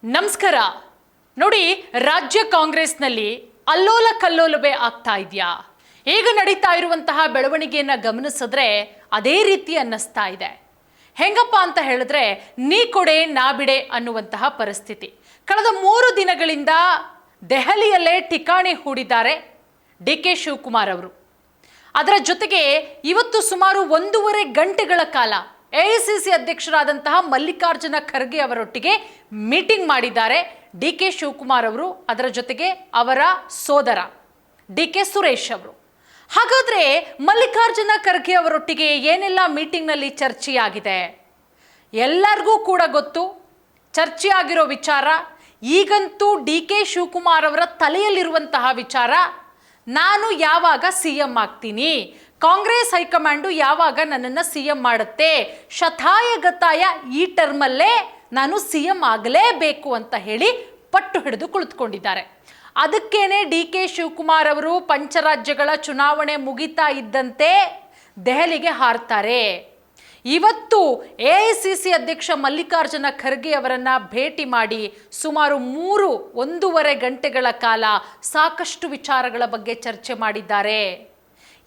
ನಮಸ್ಕಾರ. ನೋಡಿ, ರಾಜ್ಯ ಕಾಂಗ್ರೆಸ್ನಲ್ಲಿ ಅಲ್ಲೋಲ ಕಲ್ಲೋಲವೇ ಆಗ್ತಾ ಇದೆಯಾ? ಈಗ ನಡೀತಾ ಇರುವಂತಹ ಬೆಳವಣಿಗೆಯನ್ನು ಗಮನಿಸಿದ್ರೆ ಅದೇ ರೀತಿ ಅನ್ನಿಸ್ತಾ ಇದೆ. ಹೆಂಗಪ್ಪ ಅಂತ ಹೇಳಿದ್ರೆ ನೀ ಕೊಡೆ ನಾ ಬಿಡೆ ಅನ್ನುವಂತಹ ಪರಿಸ್ಥಿತಿ. ಕಳೆದ 3 ದಿನಗಳಿಂದ ದೆಹಲಿಯಲ್ಲೇ ಠಿಕಾಣಿ ಹೂಡಿದ್ದಾರೆ ಡಿ.ಕೆ. ಶಿವಕುಮಾರ್ ಅವರು. ಅದರ ಜೊತೆಗೆ ಇವತ್ತು ಸುಮಾರು 1.5 ಗಂಟೆಗಳ ಕಾಲ ಎಐಸಿಸಿ ಅಧ್ಯಕ್ಷರಾದಂತಹ ಮಲ್ಲಿಕಾರ್ಜುನ ಖರ್ಗೆ ಅವರೊಟ್ಟಿಗೆ ಮೀಟಿಂಗ್ ಮಾಡಿದ್ದಾರೆ ಡಿ.ಕೆ. ಶಿವಕುಮಾರ್ ಅವರು, ಅದರ ಜೊತೆಗೆ ಅವರ ಸೋದರ ಡಿ.ಕೆ. ಸುರೇಶ್ ಅವರು. ಹಾಗಾದ್ರೆ ಮಲ್ಲಿಕಾರ್ಜುನ ಖರ್ಗೆ ಅವರೊಟ್ಟಿಗೆ ಏನೆಲ್ಲ ಮೀಟಿಂಗ್ನಲ್ಲಿ ಚರ್ಚೆಯಾಗಿದೆ? ಎಲ್ಲರಿಗೂ ಕೂಡ ಗೊತ್ತು ಚರ್ಚೆಯಾಗಿರೋ ವಿಚಾರ. ಈಗಂತೂ ಡಿ.ಕೆ. ಶಿವಕುಮಾರ್ ಅವರ ತಲೆಯಲ್ಲಿರುವಂತಹ ವಿಚಾರ, ನಾನು ಯಾವಾಗ CM ಆಗ್ತೀನಿ, ಕಾಂಗ್ರೆಸ್ ಹೈಕಮಾಂಡು ಯಾವಾಗ ನನ್ನನ್ನು CM ಮಾಡುತ್ತೆ, ಶತಾಯಗತಾಯ ಈ ಟರ್ಮಲ್ಲೇ ನಾನು CM ಆಗಲೇಬೇಕು ಅಂತ ಹೇಳಿ ಪಟ್ಟು ಹಿಡಿದು ಕುಳಿತುಕೊಂಡಿದ್ದಾರೆ. ಅದಕ್ಕೇನೆ ಡಿ.ಕೆ. ಶಿವಕುಮಾರ್ ಅವರು ಪಂಚರಾಜ್ಯಗಳ ಚುನಾವಣೆ ಮುಗಿತಾ ಇದ್ದಂತೆ ದೆಹಲಿಗೆ ಹಾರ್ತಾರೆ. ಇವತ್ತು ಎಐಸಿಸಿ ಅಧ್ಯಕ್ಷ ಮಲ್ಲಿಕಾರ್ಜುನ ಖರ್ಗೆ ಅವರನ್ನ ಭೇಟಿ ಮಾಡಿ ಸುಮಾರು 1.5 ಗಂಟೆಗಳ ಕಾಲ ಸಾಕಷ್ಟು ವಿಚಾರಗಳ ಬಗ್ಗೆ ಚರ್ಚೆ ಮಾಡಿದ್ದಾರೆ.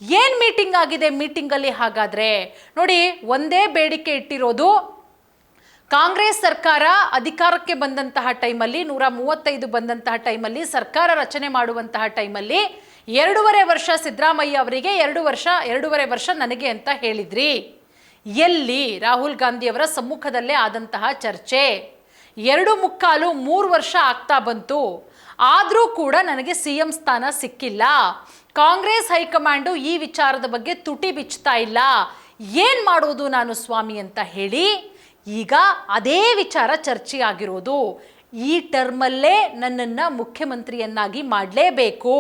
ಏನ್ ಮೀಟಿಂಗ್ ಆಗಿದೆ ಮೀಟಿಂಗಲ್ಲಿ? ಹಾಗಾದ್ರೆ ನೋಡಿ, ಒಂದೇ ಬೇಡಿಕೆ ಇಟ್ಟಿರೋದು, ಕಾಂಗ್ರೆಸ್ ಸರ್ಕಾರ ಅಧಿಕಾರಕ್ಕೆ ಬಂದಂತಹ ಟೈಮಲ್ಲಿ 135 ಬಂದಂತಹ ಟೈಮಲ್ಲಿ ಸರ್ಕಾರ ರಚನೆ ಮಾಡುವಂತಹ ಟೈಮಲ್ಲಿ 2.5 ವರ್ಷ ಸಿದ್ದರಾಮಯ್ಯ ಅವರಿಗೆ, 2.5 ವರ್ಷ ನನಗೆ ಅಂತ ಹೇಳಿದ್ರಿ. ಎಲ್ಲಿ? ರಾಹುಲ್ ಗಾಂಧಿ ಅವರ ಸಮ್ಮುಖದಲ್ಲೇ ಆದಂತಹ ಚರ್ಚೆ. 2.75-3 ವರ್ಷ ಆಗ್ತಾ ಬಂತು, ಆದರೂ ಕೂಡ ನನಗೆ CM ಸ್ಥಾನ ಸಿಕ್ಕಿಲ್ಲ. ಕಾಂಗ್ರೆಸ್ ಹೈಕಮಾಂಡು ಈ ವಿಚಾರದ ಬಗ್ಗೆ ತುಟಿ ಬಿಚ್ತಾ ಇಲ್ಲ. ಏನ್ ಮಾಡೋದು ನಾನು ಸ್ವಾಮಿ ಅಂತ ಹೇಳಿ ಈಗ ಅದೇ ವಿಚಾರ ಚರ್ಚೆ ಆಗಿರೋದು. ಈ ಟರ್ಮಲ್ಲೇ ನನ್ನನ್ನು ಮುಖ್ಯಮಂತ್ರಿಯನ್ನಾಗಿ ಮಾಡಲೇಬೇಕು.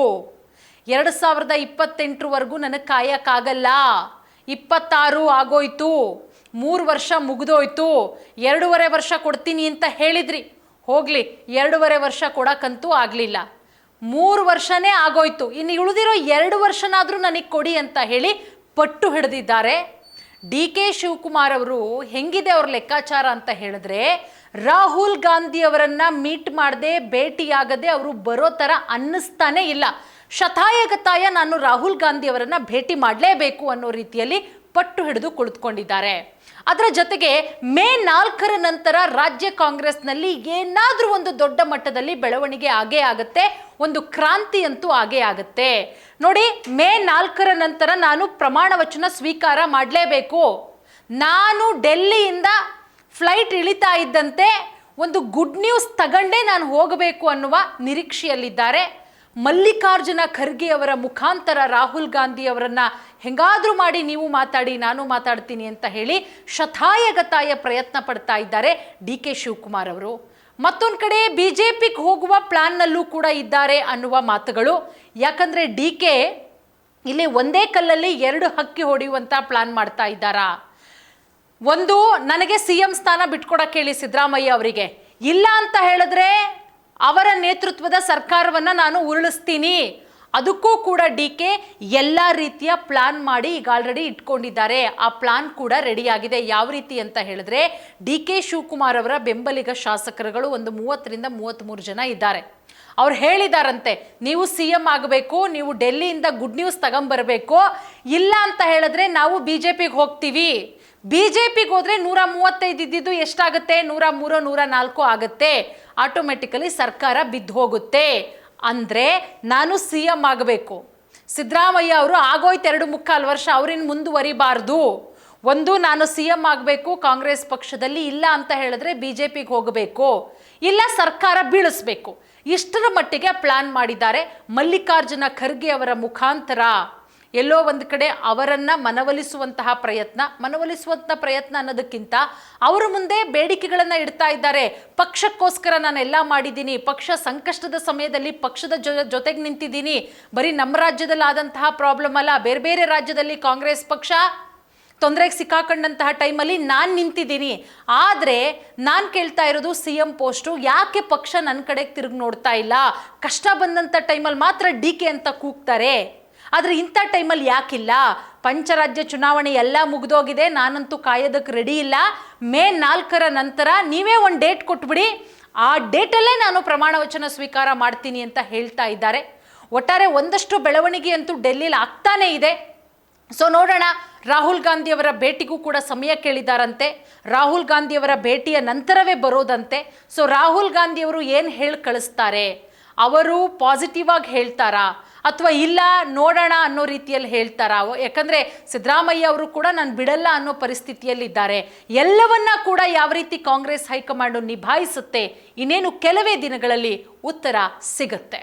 2028ವರೆಗೂ ನನಗೆ ಕಾಯಕ್ಕಾಗಲ್ಲ. 26 ಆಗೋಯ್ತು, 3 ವರ್ಷ ಮುಗಿದೋಯ್ತು. 2.5 ವರ್ಷ ಕೊಡ್ತೀನಿ ಅಂತ ಹೇಳಿದ್ರಿ, ಹೋಗ್ಲಿ 2.5 ವರ್ಷ ಕೊಡಕ್ಕಂತೂ ಆಗಲಿಲ್ಲ. 3 ವರ್ಷನೇ ಆಗೋಯ್ತು, ಇನ್ನು ಉಳಿದಿರೋ 2 ವರ್ಷನಾದರೂ ನನಗೆ ಕೊಡಿ ಅಂತ ಹೇಳಿ ಪಟ್ಟು ಹಿಡಿದಿದ್ದಾರೆ. ಡಿ.ಕೆ. ಶಿವಕುಮಾರ್ ಅವರು ಹೆಂಗಿದೆ ಅವ್ರ ಲೆಕ್ಕಾಚಾರ ಅಂತ ಹೇಳಿದ್ರೆ, ರಾಹುಲ್ ಗಾಂಧಿ ಅವರನ್ನ ಮೀಟ್ ಮಾಡದೆ, ಭೇಟಿಯಾಗದೆ ಅವರು ಬರೋ ಥರ ಅನ್ನಿಸ್ತಾನೆ ಇಲ್ಲ. ಶತಾಯಗತಾಯ ನಾನು ರಾಹುಲ್ ಗಾಂಧಿ ಅವರನ್ನ ಭೇಟಿ ಮಾಡಲೇಬೇಕು ಅನ್ನೋ ರೀತಿಯಲ್ಲಿ ಪಟ್ಟು ಹಿಡಿದು ಕುಳಿತುಕೊಂಡಿದ್ದಾರೆ. ಅದರ ಜೊತೆಗೆ ಮೇ 4ರ ನಂತರ ರಾಜ್ಯ ಕಾಂಗ್ರೆಸ್ನಲ್ಲಿ ಏನಾದರೂ ಒಂದು ದೊಡ್ಡ ಮಟ್ಟದಲ್ಲಿ ಬೆಳವಣಿಗೆ ಆಗೇ ಆಗುತ್ತೆ, ಒಂದು ಕ್ರಾಂತಿ ಅಂತೂ ಆಗೇ ಆಗುತ್ತೆ. ನೋಡಿ, ಮೇ 4ರ ನಂತರ ನಾನು ಪ್ರಮಾಣ ವಚನ ಸ್ವೀಕಾರ ಮಾಡಲೇಬೇಕು. ನಾನು ಡೆಲ್ಲಿಯಿಂದ ಫ್ಲೈಟ್ ಇಳಿತಾ ಇದ್ದಂತೆ ಒಂದು ಗುಡ್ ನ್ಯೂಸ್ ತಗೊಂಡೇ ನಾನು ಹೋಗಬೇಕು ಅನ್ನುವ ನಿರೀಕ್ಷೆಯಲ್ಲಿದ್ದಾರೆ. ಮಲ್ಲಿಕಾರ್ಜುನ ಖರ್ಗೆ ಅವರ ಮುಖಾಂತರ ರಾಹುಲ್ ಗಾಂಧಿ ಅವರನ್ನ ಹೆಂಗಾದ್ರೂ ಮಾಡಿ ನೀವು ಮಾತಾಡಿ, ನಾನು ಮಾತಾಡ್ತೀನಿ ಅಂತ ಹೇಳಿ ಶತಾಯಗತಾಯ ಪ್ರಯತ್ನ ಪಡ್ತಾ ಇದ್ದಾರೆ ಡಿ.ಕೆ. ಶಿವಕುಮಾರ್ ಅವರು. ಮತ್ತೊಂದು ಕಡೆ ಬಿಜೆಪಿಗೆ ಹೋಗುವ ಪ್ಲಾನ್ನಲ್ಲೂ ಕೂಡ ಇದ್ದಾರೆ ಅನ್ನುವ ಮಾತುಗಳು. ಯಾಕಂದ್ರೆ ಡಿ.ಕೆ. ಇಲ್ಲಿ ಒಂದೇ ಕಲ್ಲಲ್ಲಿ 2 ಹಕ್ಕಿ ಹೊಡೆಯುವಂತ ಪ್ಲಾನ್ ಮಾಡ್ತಾ ಇದ್ದಾರಾ? ಒಂದು, ನನಗೆ CM ಸ್ಥಾನ ಬಿಟ್ಕೊಡಕ್ಕೆ ಹೇಳಿ ಸಿದ್ದರಾಮಯ್ಯ ಅವರಿಗೆ, ಇಲ್ಲ ಅಂತ ಹೇಳಿದ್ರೆ ಅವರ ನೇತೃತ್ವದ ಸರ್ಕಾರವನ್ನು ನಾನು ಉರುಳಿಸ್ತೀನಿ. ಅದಕ್ಕೂ ಕೂಡ ಡಿ.ಕೆ. ಎಲ್ಲ ರೀತಿಯ ಪ್ಲಾನ್ ಮಾಡಿ ಈಗ ಆಲ್ರೆಡಿ ಇಟ್ಕೊಂಡಿದ್ದಾರೆ. ಆ ಪ್ಲಾನ್ ಕೂಡ ರೆಡಿಯಾಗಿದೆ. ಯಾವ ರೀತಿ ಅಂತ ಹೇಳಿದ್ರೆ, ಡಿ.ಕೆ. ಶಿವಕುಮಾರ್ ಅವರ ಬೆಂಬಲಿಗ ಶಾಸಕರುಗಳು ಒಂದು 30ರಿಂದ 33 ಜನ ಇದ್ದಾರೆ. ಅವ್ರು ಹೇಳಿದಾರಂತೆ, ನೀವು CM ಆಗಬೇಕು, ನೀವು ಡೆಲ್ಲಿಯಿಂದ ಗುಡ್ ನ್ಯೂಸ್ ತಗೊಂಬರ್ಬೇಕು, ಇಲ್ಲ ಅಂತ ಹೇಳಿದ್ರೆ ನಾವು BJPಗೆ ಹೋಗ್ತೀವಿ. BJPಗೆ ಹೋದ್ರೆ 135 ಇದ್ದಿದ್ದು ಎಷ್ಟಾಗುತ್ತೆ? 103, 104 ಆಗುತ್ತೆ. ಆಟೋಮೆಟಿಕಲಿ ಸರ್ಕಾರ ಬಿದ್ದು ಹೋಗುತ್ತೆ. ಅಂದರೆ ನಾನು CM ಆಗಬೇಕು. ಸಿದ್ದರಾಮಯ್ಯ ಅವರು ಆಗೋಯ್ತು 2.25 ವರ್ಷ, ಅವ್ರಿನ್ನು ಮುಂದುವರಿಬಾರ್ದು. ಒಂದು, ನಾನು CM ಆಗಬೇಕು ಕಾಂಗ್ರೆಸ್ ಪಕ್ಷದಲ್ಲಿ, ಇಲ್ಲ ಅಂತ ಹೇಳಿದ್ರೆ BJPಗೆ ಹೋಗಬೇಕು, ಇಲ್ಲ ಸರ್ಕಾರ ಬೀಳಿಸ್ಬೇಕು. ಇಷ್ಟರ ಮಟ್ಟಿಗೆ ಪ್ಲಾನ್ ಮಾಡಿದ್ದಾರೆ. ಮಲ್ಲಿಕಾರ್ಜುನ ಖರ್ಗೆ ಅವರ ಮುಖಾಂತರ ಎಲ್ಲೋ ಒಂದು ಕಡೆ ಅವರನ್ನ ಮನವೊಲಿಸುವಂತಹ ಪ್ರಯತ್ನ ಅನ್ನೋದಕ್ಕಿಂತ ಅವರ ಮುಂದೆ ಬೇಡಿಕೆಗಳನ್ನು ಇಡ್ತಾ ಇದ್ದಾರೆ. ಪಕ್ಷಕ್ಕೋಸ್ಕರ ನಾನೆಲ್ಲ ಮಾಡಿದ್ದೀನಿ, ಪಕ್ಷ ಸಂಕಷ್ಟದ ಸಮಯದಲ್ಲಿ ಪಕ್ಷದ ಜೊತೆಗೆ ನಿಂತಿದ್ದೀನಿ. ಬರೀ ನಮ್ಮ ರಾಜ್ಯದಲ್ಲಿ ಆದಂತಹ ಪ್ರಾಬ್ಲಮ್ ಅಲ್ಲ, ಬೇರೆ ಬೇರೆ ರಾಜ್ಯದಲ್ಲಿ ಕಾಂಗ್ರೆಸ್ ಪಕ್ಷ ತೊಂದರೆಗೆ ಸಿಕ್ಕಾಕೊಂಡಂತಹ ಟೈಮಲ್ಲಿ ನಾನು ನಿಂತಿದ್ದೀನಿ. ಆದರೆ ನಾನು ಕೇಳ್ತಾ ಇರೋದು CM ಪೋಸ್ಟು. ಯಾಕೆ ಪಕ್ಷ ನನ್ನ ಕಡೆಗೆ ತಿರುಗಿ ನೋಡ್ತಾ ಇಲ್ಲ? ಕಷ್ಟ ಬಂದಂಥ ಟೈಮಲ್ಲಿ ಮಾತ್ರ ಡಿ.ಕೆ. ಅಂತ ಕೂಗ್ತಾರೆ, ಆದರೆ ಇಂಥ ಟೈಮಲ್ಲಿ ಯಾಕಿಲ್ಲ? ಪಂಚರಾಜ್ಯ ಚುನಾವಣೆ ಎಲ್ಲ ಮುಗಿದೋಗಿದೆ, ನಾನಂತೂ ಕಾಯೋದಕ್ಕೆ ರೆಡಿ ಇಲ್ಲ. ಮೇ 4ರ ನಂತರ ನೀವೇ ಒಂದು ಡೇಟ್ ಕೊಟ್ಬಿಡಿ, ಆ ಡೇಟಲ್ಲೇ ನಾನು ಪ್ರಮಾಣ ವಚನ ಸ್ವೀಕಾರ ಮಾಡ್ತೀನಿ ಅಂತ ಹೇಳ್ತಾ ಇದ್ದಾರೆ. ಒಟ್ಟಾರೆ ಒಂದಷ್ಟು ಬೆಳವಣಿಗೆ ಅಂತೂ ಡೆಲ್ಲಿಲಿ ಆಗ್ತಾನೇ ಇದೆ. ಸೊ ನೋಡೋಣ, ರಾಹುಲ್ ಗಾಂಧಿಯವರ ಭೇಟಿಗೂ ಕೂಡ ಸಮಯ ಕೇಳಿದಾರಂತೆ. ರಾಹುಲ್ ಗಾಂಧಿಯವರ ಭೇಟಿಯ ನಂತರವೇ ಬರೋದಂತೆ. ಸೊ ರಾಹುಲ್ ಗಾಂಧಿಯವರು ಏನು ಹೇಳಿ ಕಳಿಸ್ತಾರೆ, ಅವರು ಪಾಸಿಟಿವ್ ಆಗಿ ಹೇಳ್ತಾರಾ ಅಥವಾ ಇಲ್ಲ ನೋಡೋಣ ಅನ್ನೋ ರೀತಿಯಲ್ಲಿ ಹೇಳ್ತಾರಾ? ಯಾಕಂದರೆ ಸಿದ್ದರಾಮಯ್ಯ ಅವರು ಕೂಡ ನಾನು ಬಿಡಲ್ಲ ಅನ್ನೋ ಪರಿಸ್ಥಿತಿಯಲ್ಲಿದ್ದಾರೆ. ಎಲ್ಲವನ್ನ ಕೂಡ ಯಾವ ರೀತಿ ಕಾಂಗ್ರೆಸ್ ಹೈಕಮಾಂಡು ನಿಭಾಯಿಸುತ್ತೆ, ಇನ್ನೇನು ಕೆಲವೇ ದಿನಗಳಲ್ಲಿ ಉತ್ತರ ಸಿಗುತ್ತೆ.